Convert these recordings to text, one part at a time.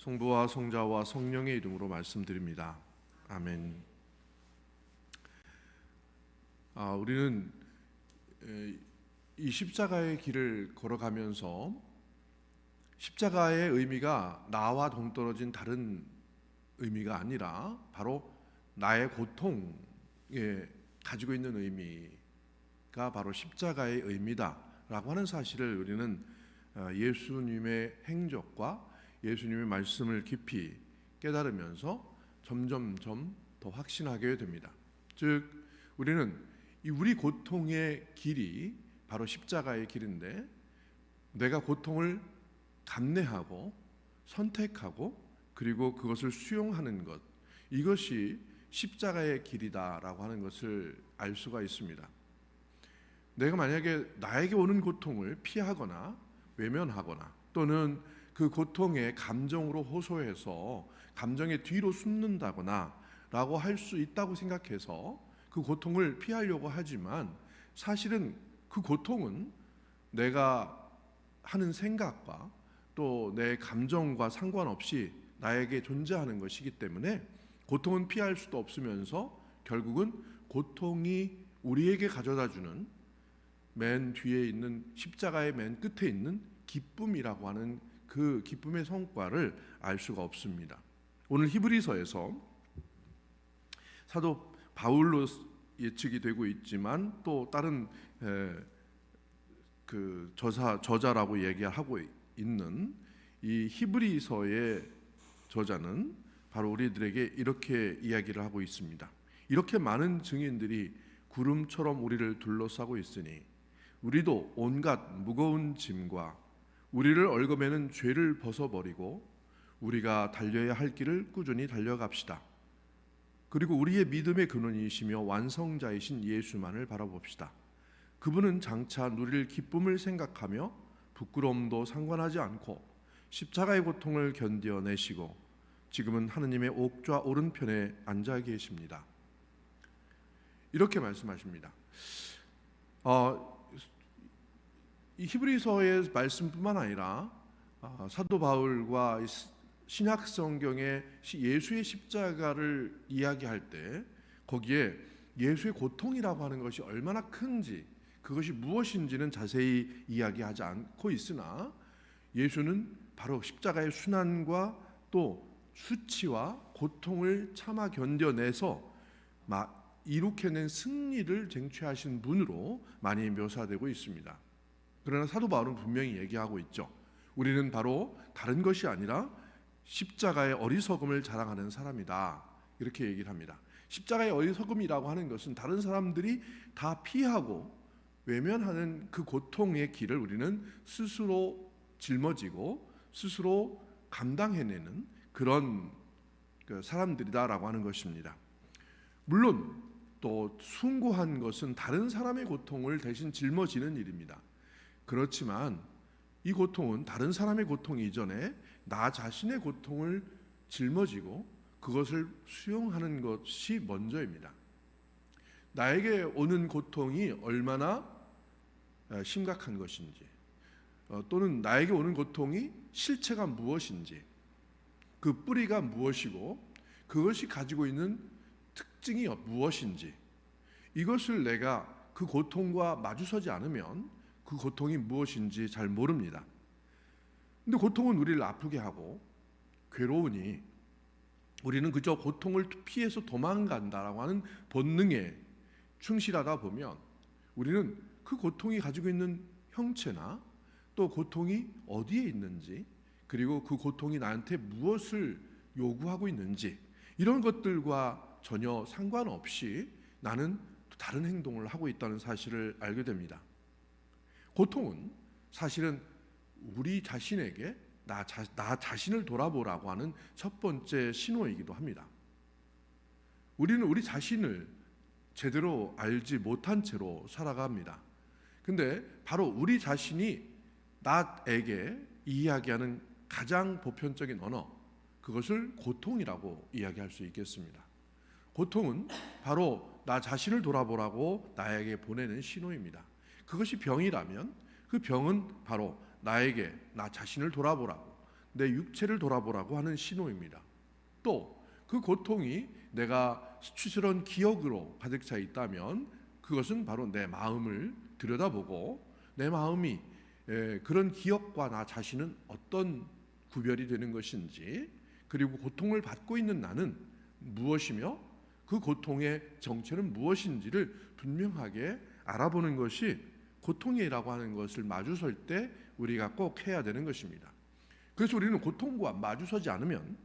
성부와 성자와 성령의 이름으로 말씀드립니다. 아멘. 우리는 이 십자가의 길을 걸어가면서 십자가의 의미가 나와 동떨어진 다른 의미가 아니라 바로 나의 고통에 가지고 있는 의미가 바로 십자가의 의미다라고 하는 사실을 우리는 예수님의 행적과 예수님의 말씀을 깊이 깨달으면서 점점점 더 확신하게 됩니다. 즉 우리는 우리 고통의 길이 바로 십자가의 길인데, 내가 고통을 감내하고 선택하고 그리고 그것을 수용하는 것, 이것이 십자가의 길이다라고 하는 것을 알 수가 있습니다. 내가 만약에 나에게 오는 고통을 피하거나 외면하거나 또는 그 고통의 감정으로 호소해서 감정의 뒤로 숨는다거나 라고 할 수 있다고 생각해서 그 고통을 피하려고 하지만, 사실은 그 고통은 내가 하는 생각과 또 내 감정과 상관없이 나에게 존재하는 것이기 때문에 고통은 피할 수도 없으면서 결국은 고통이 우리에게 가져다주는 맨 뒤에 있는 십자가의 맨 끝에 있는 기쁨이라고 하는 그 기쁨의 성과를 알 수가 없습니다. 오늘 히브리서에서 사도 바울로 예측이 되고 있지만 또 다른 그 저자라고 얘기하고 있는 이 히브리서의 저자는 바로 우리들에게 이렇게 이야기를 하고 있습니다. 이렇게 많은 증인들이 구름처럼 우리를 둘러싸고 있으니 우리도 온갖 무거운 짐과 우리를 얽어매는 죄를 벗어버리고 우리가 달려야 할 길을 꾸준히 달려갑시다. 그리고 우리의 믿음의 근원이시며 완성자이신 예수만을 바라봅시다. 그분은 장차 누릴 기쁨을 생각하며 부끄러움도 상관하지 않고 십자가의 고통을 견뎌내시고 지금은 하느님의 옥좌 오른편에 앉아 계십니다. 이렇게 말씀하십니다. 이 히브리서의 말씀뿐만 아니라 사도 바울과 신약 성경의 예수의 십자가를 이야기할 때 거기에 예수의 고통이라고 하는 것이 얼마나 큰지, 그것이 무엇인지는 자세히 이야기하지 않고 있으나 예수는 바로 십자가의 순환과 또 수치와 고통을 참아 견뎌내서 이룩해낸 승리를 쟁취하신 분으로 많이 묘사되고 있습니다. 그러나 사도 바울은 분명히 얘기하고 있죠. 우리는 바로 다른 것이 아니라 십자가의 어리석음을 자랑하는 사람이다, 이렇게 얘기를 합니다. 십자가의 어리석음이라고 하는 것은 다른 사람들이 다 피하고 외면하는 그 고통의 길을 우리는 스스로 짊어지고 스스로 감당해내는 그런 사람들이다라고 하는 것입니다. 물론 또 숭고한 것은 다른 사람의 고통을 대신 짊어지는 일입니다. 그렇지만 이 고통은 다른 사람의 고통 이전에 나 자신의 고통을 짊어지고 그것을 수용하는 것이 먼저입니다. 나에게 오는 고통이 얼마나 심각한 것인지, 또는 나에게 오는 고통이 실체가 무엇인지, 그 뿌리가 무엇이고 그것이 가지고 있는 특징이 무엇인지, 이것을 내가 그 고통과 마주서지 않으면 그 고통이 무엇인지 잘 모릅니다. 근데 고통은 우리를 아프게 하고 괴로우니 우리는 그저 고통을 피해서 도망간다라고 하는 본능에 충실하다 보면 우리는 그 고통이 가지고 있는 형체나 또 고통이 어디에 있는지, 그리고 그 고통이 나한테 무엇을 요구하고 있는지, 이런 것들과 전혀 상관없이 나는 다른 행동을 하고 있다는 사실을 알게 됩니다. 고통은 사실은 우리 자신에게 나 자신을 돌아보라고 하는 첫 번째 신호이기도 합니다. 우리는 우리 자신을 제대로 알지 못한 채로 살아갑니다. 근데 바로 우리 자신이 나에게 이야기하는 가장 보편적인 언어, 그것을 고통이라고 이야기할 수 있겠습니다. 고통은 바로 나 자신을 돌아보라고 나에게 보내는 신호입니다. 그것이 병이라면 그 병은 바로 나에게 나 자신을 돌아보라고, 내 육체를 돌아보라고 하는 신호입니다. 또 그 고통이 내가 수치스러운 기억으로 가득 차 있다면 그것은 바로 내 마음을 들여다보고 내 마음이 그런 기억과 나 자신은 어떤 구별이 되는 것인지, 그리고 고통을 받고 있는 나는 무엇이며 그 고통의 정체는 무엇인지를 분명하게 알아보는 것이 고통이라고 하는 것을 마주설 때 우리가 꼭 해야 되는 것입니다. 그래서 우리는 고통과 마주서지 않으면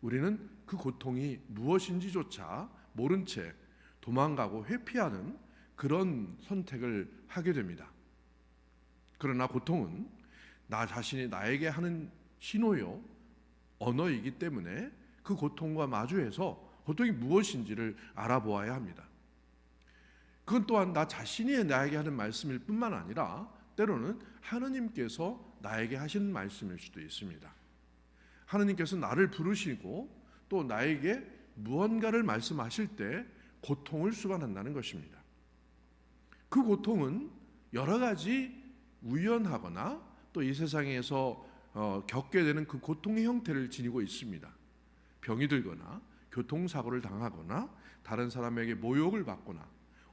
우리는 그 고통이 무엇인지조차 모른 채 도망가고 회피하는 그런 선택을 하게 됩니다. 그러나 고통은 나 자신이 나에게 하는 신호요, 언어이기 때문에 그 고통과 마주해서 고통이 무엇인지를 알아보아야 합니다. 그건 또한 나 자신이 나에게 하는 말씀일 뿐만 아니라 때로는 하느님께서 나에게 하시는 말씀일 수도 있습니다. 하느님께서 나를 부르시고 또 나에게 무언가를 말씀하실 때 고통을 수반한다는 것입니다. 그 고통은 여러 가지 우연하거나 또 이 세상에서 겪게 되는 그 고통의 형태를 지니고 있습니다. 병이 들거나 교통사고를 당하거나 다른 사람에게 모욕을 받거나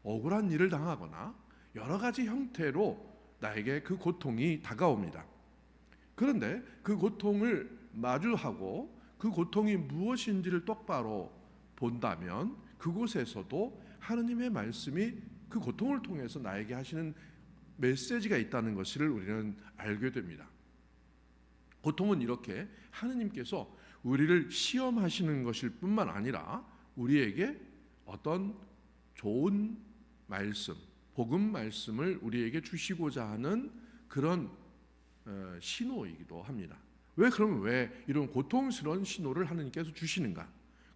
억울한 일을 당하거나 여러 가지 형태로 나에게 그 고통이 다가옵니다. 그런데 그 고통을 마주하고 그 고통이 무엇인지를 똑바로 본다면 그곳에서도 하느님의 말씀이 그 고통을 통해서 나에게 하시는 메시지가 있다는 것을 우리는 알게 됩니다. 고통은 이렇게 하느님께서 우리를 시험하시는 것일 뿐만 아니라 우리에게 어떤 좋은 말씀, 복음 말씀을 우리에게 주시고자 하는 그런 신호이기도 합니다. 그러면 왜 이런 고통스러운 신호를 하느님께서 주시는가?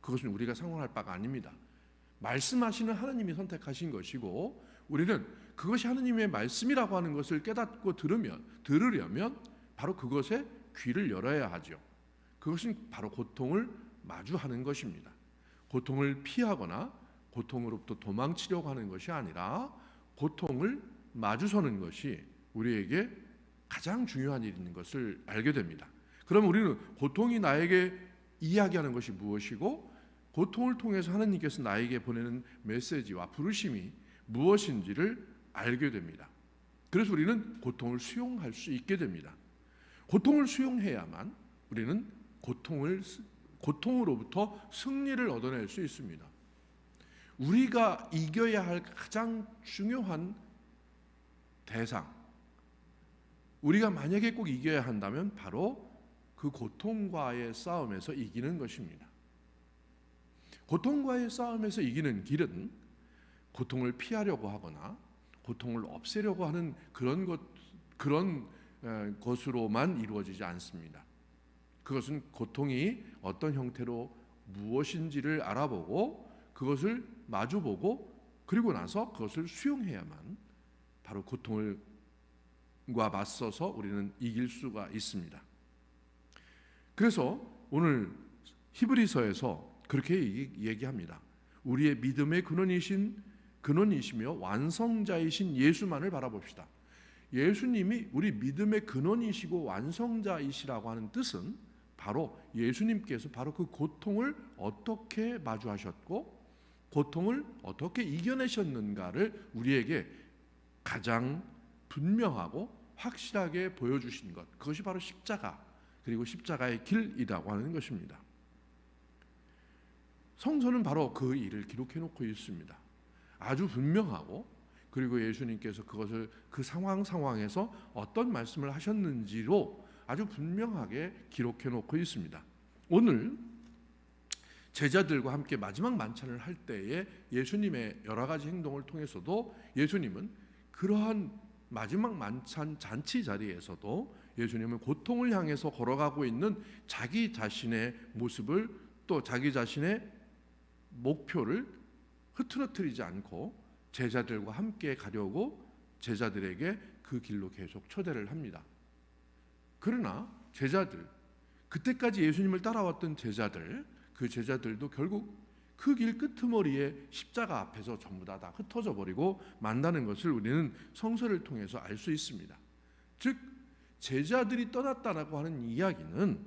그것은 우리가 상관할 바가 아닙니다. 말씀하시는 하느님이 선택하신 것이고 우리는 그것이 하느님의 말씀이라고 하는 것을 깨닫고 들으려면 바로 그것에 귀를 열어야 하죠. 그것은 바로 고통을 마주하는 것입니다. 고통을 피하거나 고통으로부터 도망치려고 하는 것이 아니라 고통을 마주서는 것이 우리에게 가장 중요한 일인 것을 알게 됩니다. 그럼 우리는 고통이 나에게 이야기하는 것이 무엇이고 고통을 통해서 하나님께서 나에게 보내는 메시지와 부르심이 무엇인지를 알게 됩니다. 그래서 우리는 고통을 수용할 수 있게 됩니다. 고통을 수용해야만 우리는 고통으로부터 승리를 얻어낼 수 있습니다. 우리가 이겨야 할 가장 중요한 대상, 우리가 만약에 꼭 이겨야 한다면 바로 그 고통과의 싸움에서 이기는 것입니다. 고통과의 싸움에서 이기는 길은 고통을 피하려고 하거나 고통을 없애려고 하는 그런 것으로만 이루어지지 않습니다. 그것은 고통이 어떤 형태로 무엇인지를 알아보고 그것을 마주보고 그리고 나서 그것을 수용해야만 바로 고통과 맞서서 우리는 이길 수가 있습니다. 그래서 오늘 히브리서에서 그렇게 얘기합니다. 우리의 믿음의 근원이시며 완성자이신 예수만을 바라봅시다. 예수님이 우리 믿음의 근원이시고 완성자이시라고 하는 뜻은 바로 예수님께서 바로 그 고통을 어떻게 마주하셨고 고통을 어떻게 이겨내셨는가를 우리에게 가장 분명하고 확실하게 보여주신 것, 그것이 바로 십자가 그리고 십자가의 길이라고 하는 것입니다. 성서는 바로 그 일을 기록해 놓고 있습니다. 아주 분명하고 그리고 예수님께서 그것을 그 상황에서 어떤 말씀을 하셨는지로 아주 분명하게 기록해 놓고 있습니다. 오늘 제자들과 함께 마지막 만찬을 할 때에 예수님의 여러 가지 행동을 통해서도 예수님은 그러한 마지막 만찬 잔치 자리에서도 예수님은 고통을 향해서 걸어가고 있는 자기 자신의 모습을 또 자기 자신의 목표를 흐트러뜨리지 않고 제자들과 함께 가려고 제자들에게 그 길로 계속 초대를 합니다. 그러나 제자들, 그때까지 예수님을 따라왔던 제자들, 그 제자들도 결국 그 길 끄트머리에 십자가 앞에서 전부 다 흩어져 버리고 만다는 것을 우리는 성서를 통해서 알 수 있습니다. 즉 제자들이 떠났다라고 하는 이야기는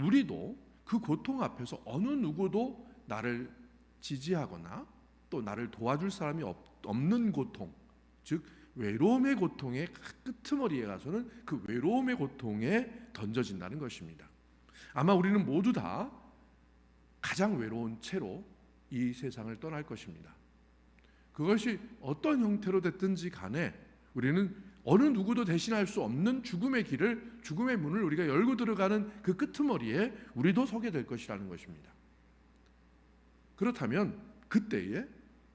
우리도 그 고통 앞에서 어느 누구도 나를 지지하거나 또 나를 도와줄 사람이 없는 고통, 즉 외로움의 고통의 끄트머리에 가서는 그 외로움의 고통에 던져진다는 것입니다. 아마 우리는 모두 다 가장 외로운 채로 이 세상을 떠날 것입니다. 그것이 어떤 형태로 됐든지 간에 우리는 어느 누구도 대신할 수 없는 죽음의 길을, 죽음의 문을 우리가 열고 들어가는 그 끄트머리에 우리도 서게 될 것이라는 것입니다. 그렇다면 그때에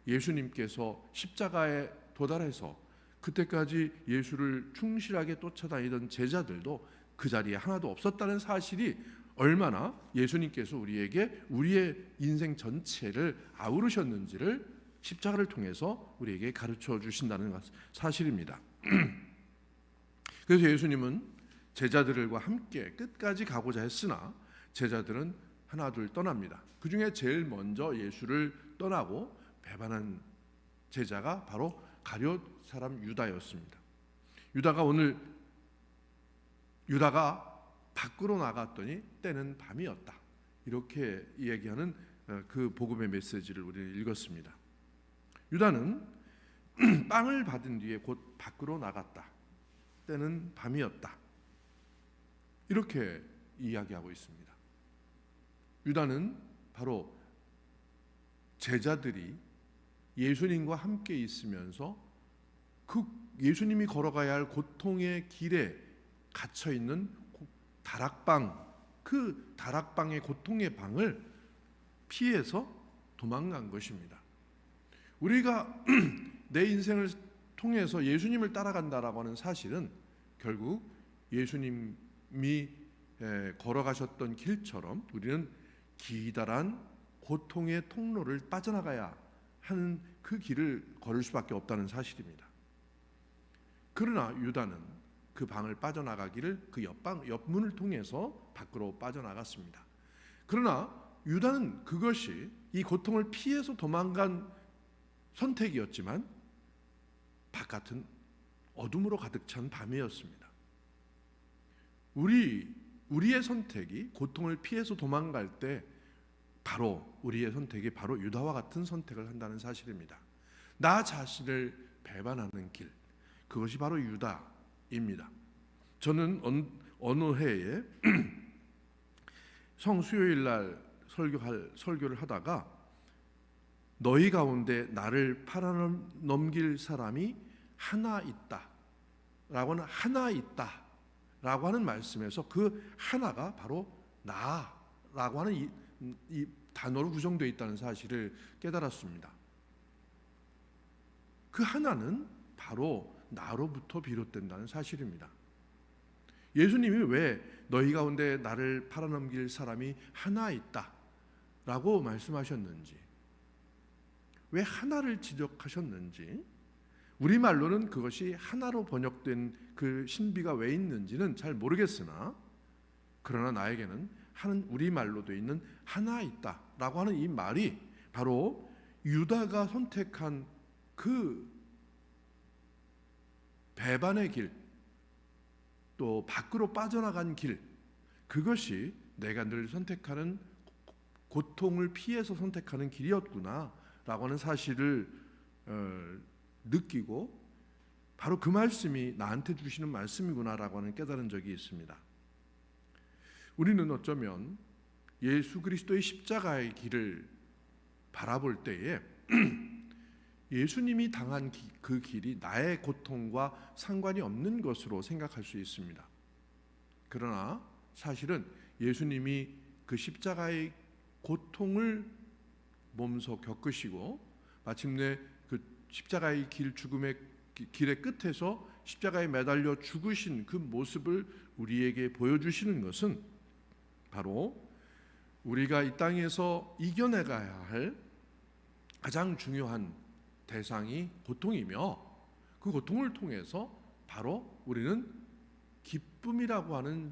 예수님께서 십자가에 도달해서 그때까지 예수를 충실하게 쫓아다니던 제자들도 그 자리에 하나도 없었다는 사실이 얼마나 예수님께서 우리에게 우리의 인생 전체를 아우르셨는지를 십자가를 통해서 우리에게 가르쳐 주신다는 사실입니다. 그래서 예수님은 제자들과 함께 끝까지 가고자 했으나 제자들은 하나둘 떠납니다. 그 중에 제일 먼저 예수를 떠나고 배반한 제자가 바로 가룟 사람 유다였습니다. 유다가 밖으로 나갔더니 때는 밤이었다. 이렇게 이야기하는 그 복음의 메시지를 우리는 읽었습니다. 유다는 빵을 받은 뒤에 곧 밖으로 나갔다. 때는 밤이었다. 이렇게 이야기하고 있습니다. 유다는 바로 제자들이 예수님과 함께 있으면서 그 예수님이 걸어가야 할 고통의 길에 갇혀 있는 다락방, 그 다락방의 고통의 방을 피해서 도망간 것입니다. 우리가 내 인생을 통해서 예수님을 따라간다라고 하는 사실은 결국 예수님이 걸어가셨던 길처럼 우리는 기다란 고통의 통로를 빠져나가야 하는 그 길을 걸을 수밖에 없다는 사실입니다. 그러나 유다는 그 방을 빠져나가기를 그 옆문을 통해서 밖으로 빠져나갔습니다. 그러나 유다는 그것이 이 고통을 피해서 도망간 선택이었지만 바깥은 어둠으로 가득 찬 밤이었습니다. 우리의 선택이 고통을 피해서 도망갈 때 바로 우리의 선택이 바로 유다와 같은 선택을 한다는 사실입니다. 나 자신을 배반하는 길, 그것이 바로 유다입니다. 저는 어느 해에 성수요일 날 설교를 하다가 너희 가운데 나를 팔아넘길 사람이 하나 있다 라고 하는 말씀에서 그 하나가 바로 나라고 하는 이 단어로 구성되어 있다는 사실을 깨달았습니다. 그 하나는 바로 나로부터 비롯된다는 사실입니다. 예수님이 왜 너희 가운데 나를 팔아넘길 사람이 하나 있다 라고 말씀하셨는지, 왜 하나를 지적하셨는지, 우리말로는 그것이 하나로 번역된 그 신비가 왜 있는지는 잘 모르겠으나, 그러나 나에게는 우리말로 되어 있는 하나 있다라고 하는 이 말이 바로 유다가 선택한 그 배반의 길, 또 밖으로 빠져나간 길, 그것이 내가 늘 선택하는 고통을 피해서 선택하는 길이었구나 라고 하는 사실을 느끼고 바로 그 말씀이 나한테 주시는 말씀이구나 라고 하는 깨달은 적이 있습니다. 우리는 어쩌면 예수 그리스도의 십자가의 길을 바라볼 때에 예수님이 당한 그 길이 나의 고통과 상관이 없는 것으로 생각할 수 있습니다. 그러나 사실은 예수님이 그 십자가의 고통을 몸소 겪으시고 마침내 그 십자가의 길, 죽음의 길의 끝에서 십자가에 매달려 죽으신 그 모습을 우리에게 보여주시는 것은 바로 우리가 이 땅에서 이겨내가야 할 가장 중요한 대상이 고통이며, 그 고통을 통해서 바로 우리는 기쁨이라고 하는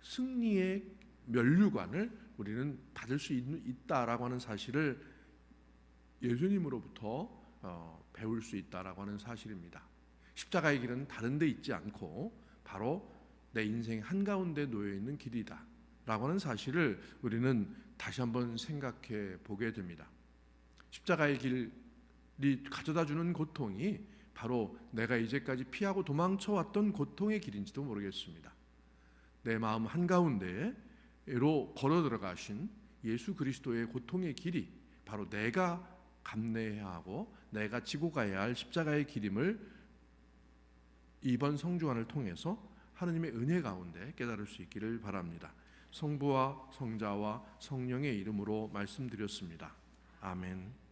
승리의 면류관을 우리는 받을 수 있다라고 하는 사실을 예수님으로부터 배울 수 있다라고 하는 사실입니다. 십자가의 길은 다른 데 있지 않고 바로 내 인생 한가운데 놓여 있는 길이다. 라고 하는 사실을 우리는 다시 한번 생각해 보게 됩니다. 십자가의 길이 가져다 주는 고통이 바로 내가 이제까지 피하고 도망쳐왔던 고통의 길인지도 모르겠습니다. 내 마음 한가운데로 걸어 들어가신 예수 그리스도의 고통의 길이 바로 내가 감내해야 하고 내가 지고 가야 할 십자가의 길임을 이번 성주환을 통해서 하느님의 은혜 가운데 깨달을 수 있기를 바랍니다. 성부와 성자와 성령의 이름으로 말씀드렸습니다. 아멘.